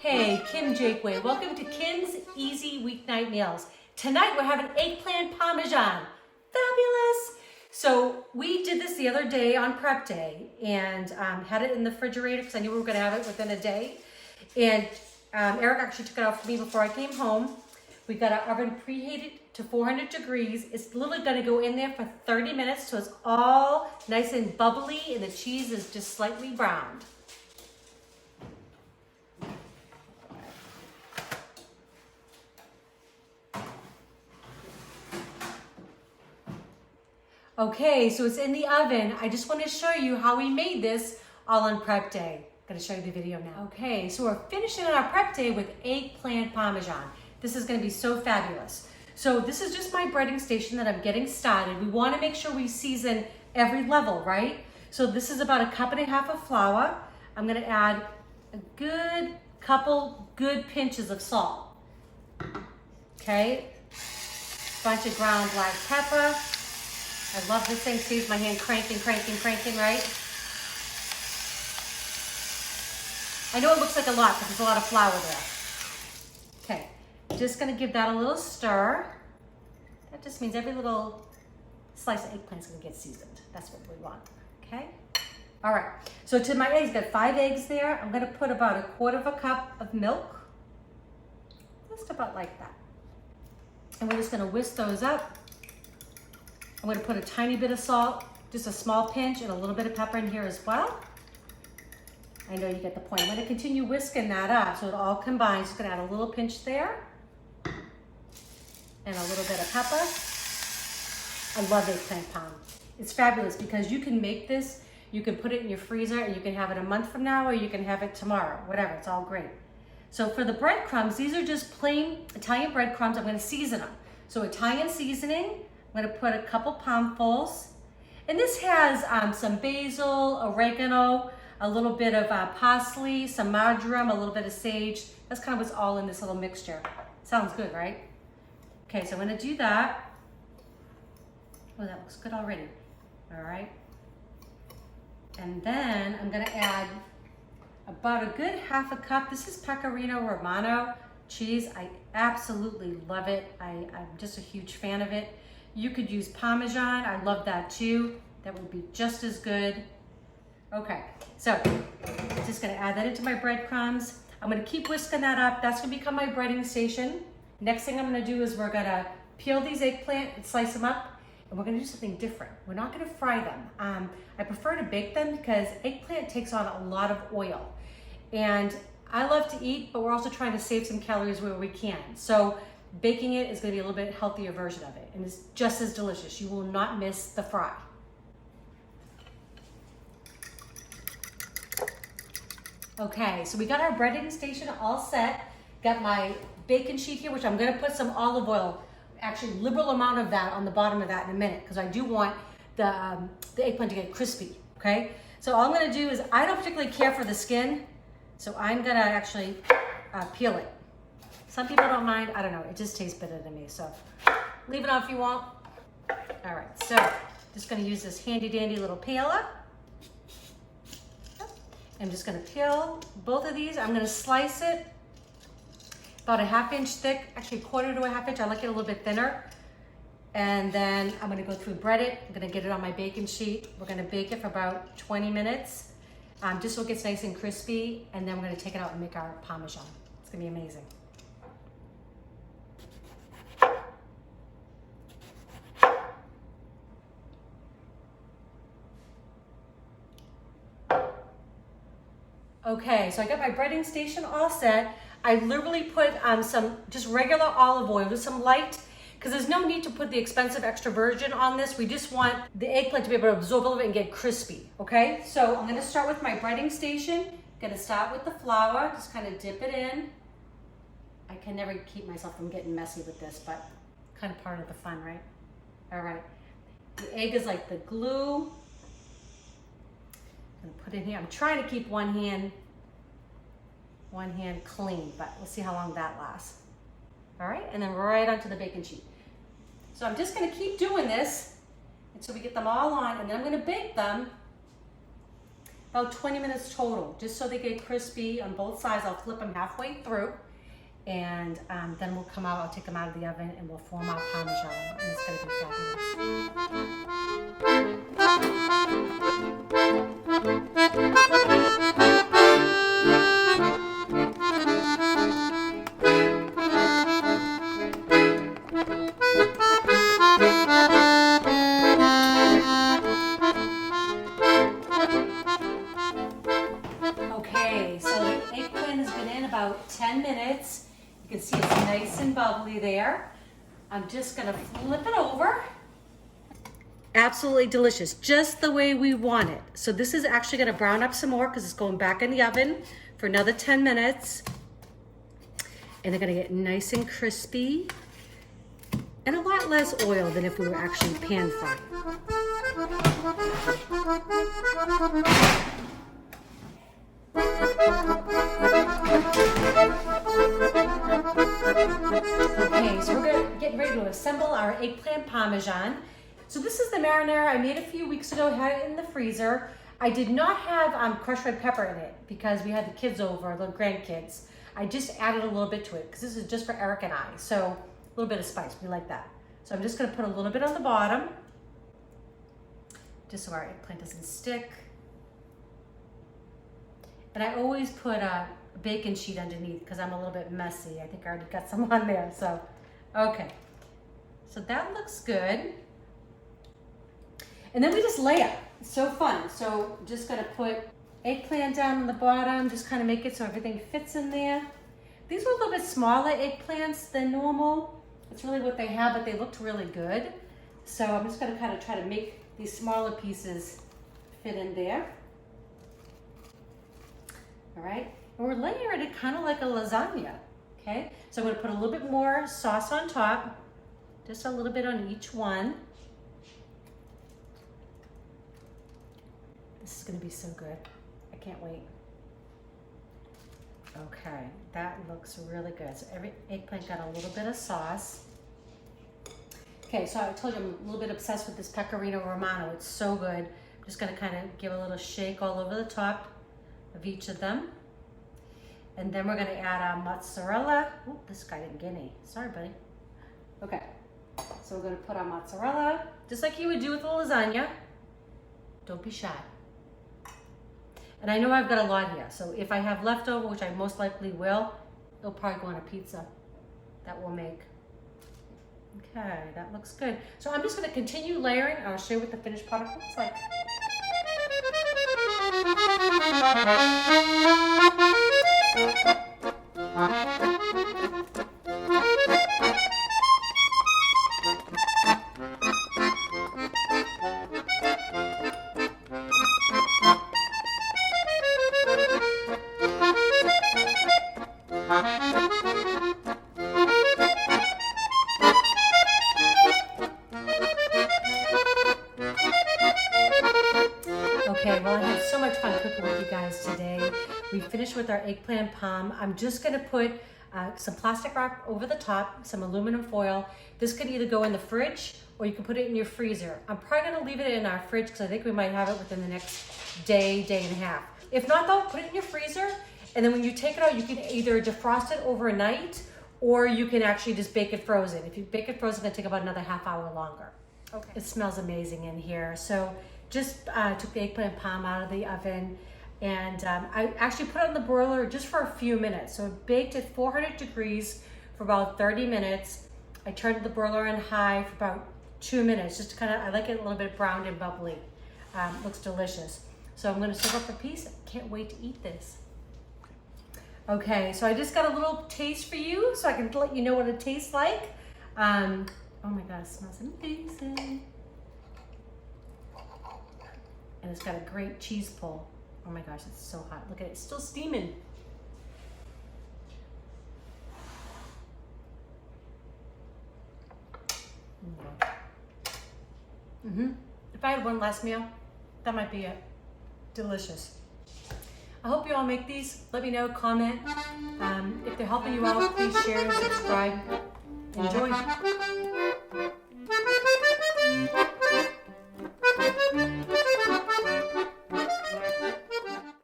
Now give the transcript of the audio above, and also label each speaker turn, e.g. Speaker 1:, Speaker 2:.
Speaker 1: Hey, Kim Jakeway. Welcome to Kim's Easy Weeknight Meals. Tonight we're having eggplant parmesan. Fabulous! So we did this the other day on prep day and had it in the refrigerator because I knew we were going to have it within a day. And Eric actually took it out for me before I came home. We got our oven preheated to 400 degrees. It's literally going to go in there for 30 minutes so it's all nice and bubbly and the cheese is just slightly browned. Okay, so it's in the oven. I just want to show you how we made this all on prep day. I'm going to show you the video now. Okay, so we're finishing our prep day with eggplant parmesan. This is going to be so fabulous. So this is just my breading station that I'm getting started. We want to make sure we season every level, right? So this is about 1.5 cups of flour. I'm going to add a good couple good pinches of salt. Okay, bunch of ground black pepper. I love this thing. Sees my hand cranking, right? I know it looks like a lot because there's a lot of flour there. Okay, just gonna give that a little stir. That just means every little slice of eggplant is gonna get seasoned. That's what we want, okay? All right, so to my eggs, got 5 eggs there. I'm gonna put about 1/4 cup of milk, just about like that. And we're just gonna whisk those up. I'm going to put a tiny bit of salt, just a small pinch, and a little bit of pepper in here as well. I know you get the point. I'm going to continue whisking that up so it all combines. Just going to add a little pinch there and a little bit of pepper. I love eggplant parm. It's fabulous because you can make this, you can put it in your freezer, and you can have it a month from now or you can have it tomorrow, whatever. It's all great. So for the breadcrumbs, these are just plain Italian breadcrumbs. I'm going to season them. So Italian seasoning. I'm going to put a couple palmfuls. And this has some basil, oregano, a little bit of parsley, some marjoram, a little bit of sage. That's kind of what's all in this little mixture. Sounds good, right? Okay, so I'm going to do that. Oh, that looks good already. All right. And then I'm going to add about a good 1/2 cup. This is pecorino romano cheese. I absolutely love it. I'm just a huge fan of it. You could use Parmesan. I love that too. That would be just as good. Okay, so I'm just gonna add that into my breadcrumbs. I'm gonna keep whisking that up. That's gonna become my breading station. Next thing I'm gonna do is we're gonna peel these eggplant and slice them up, and we're gonna do something different. We're not gonna fry them. I prefer to bake them because eggplant takes on a lot of oil. And I love to eat, but we're also trying to save some calories where we can. So baking it is going to be a little bit healthier version of it, and it's just as delicious. You will not miss the fry. Okay, so we got our breading station all set. Got my bacon sheet here, which I'm going to put some olive oil, actually liberal amount of that on the bottom of that in a minute, because I do want the eggplant to get crispy, okay? So all I'm going to do is, I don't particularly care for the skin, so I'm going to actually peel it. Some people don't mind, I don't know, it just tastes better to me, so leave it on if you want. All right, so just gonna use this handy dandy little peeler. I'm just gonna peel both of these. I'm gonna slice it about 1/2 inch thick, actually 1/4 to 1/2 inch. I like it a little bit thinner. And then I'm gonna go through bread it. I'm gonna get it on my bacon sheet. We're gonna bake it for about 20 minutes, just so it gets nice and crispy. And then we're gonna take it out and make our Parmesan. It's gonna be amazing. Okay, so I got my breading station all set. I literally put some just regular olive oil, just some light, because there's no need to put the expensive extra virgin on this. We just want the eggplant to be able to absorb a little bit and get crispy, okay? So I'm gonna start with my breading station. Gonna start with the flour, just kind of dip it in. I can never keep myself from getting messy with this, but kind of part of the fun, right? All right, the egg is like the glue. I'm gonna put it in here. I'm trying to keep one hand clean, but we'll see how long that lasts. All right, and then right onto the bacon sheet. So I'm just gonna keep doing this until we get them all on, and then I'm gonna bake them about 20 minutes total, just so they get crispy on both sides. I'll flip them halfway through, and then we'll come out, I'll take them out of the oven, and we'll form our Parmesan, and it's gonna be Okay, so the eggplant has been in about 10 minutes. You can see it's nice and bubbly there. I'm just gonna flip it over. Absolutely delicious, just the way we want it. So this is actually gonna brown up some more because it's going back in the oven for another 10 minutes. And they're gonna get nice and crispy and a lot less oil than if we were actually pan frying. Okay, so we're getting ready to assemble our eggplant parmesan. So this is the marinara I made a few weeks ago, had it in the freezer. I did not have crushed red pepper in it because we had the kids over, the grandkids. I just added a little bit to it because this is just for Eric and I. So a little bit of spice, we like that. So I'm just gonna put a little bit on the bottom, just so our eggplant doesn't stick. And I always put a bacon sheet underneath because I'm a little bit messy. I think I already got some on there, so, okay. So that looks good. And then we just layer. It's so fun. So just gonna put eggplant down on the bottom, just kind of make it so everything fits in there. These were a little bit smaller eggplants than normal. It's really what they have, but they looked really good. So I'm just gonna kind of try to make these smaller pieces fit in there. All right, and we're layering it kind of like a lasagna, okay? So I'm gonna put a little bit more sauce on top, just a little bit on each one. This is gonna be so good. I can't wait. Okay, that looks really good. So every eggplant got a little bit of sauce. Okay, so I told you I'm a little bit obsessed with this pecorino romano. It's so good. I'm just gonna kind of give a little shake all over the top of each of them. And then we're gonna add our mozzarella. Oop, this guy didn't get any. Sorry, buddy. Okay, so we're gonna put our mozzarella, just like you would do with a lasagna. Don't be shy. And I know I've got a lot here, so if I have leftover, which I most likely will, it'll probably go on a pizza that we'll make. Okay, that looks good. So I'm just gonna continue layering. I'll show you what the finished product looks like. Okay, well, I had so much fun cooking with you guys today. We finished with our eggplant parm. I'm just gonna put some plastic wrap over the top, some aluminum foil. This could either go in the fridge or you can put it in your freezer. I'm probably gonna leave it in our fridge because I think we might have it within the next day, day and a half. If not though, put it in your freezer, and then when you take it out, you can either defrost it overnight or you can actually just bake it frozen. If you bake it frozen, it's gonna take about another half hour longer. Okay. It smells amazing in here. So just took the eggplant parm out of the oven, and I actually put it on the broiler just for a few minutes. So it baked at 400 degrees for about 30 minutes. I turned the broiler on high for about 2 minutes, just to kind of, I like it a little bit browned and bubbly. Looks delicious. So I'm gonna serve up a piece. Can't wait to eat this. Okay, so I just got a little taste for you so I can let you know what it tastes like. Oh my God, it smells amazing. And it's got a great cheese pull. Oh my gosh, it's so hot. Look at it, it's still steaming. If I had one last meal, that might be it. Delicious. I hope you all make these. Let me know, comment. If they're helping you out, please share and subscribe. Enjoy.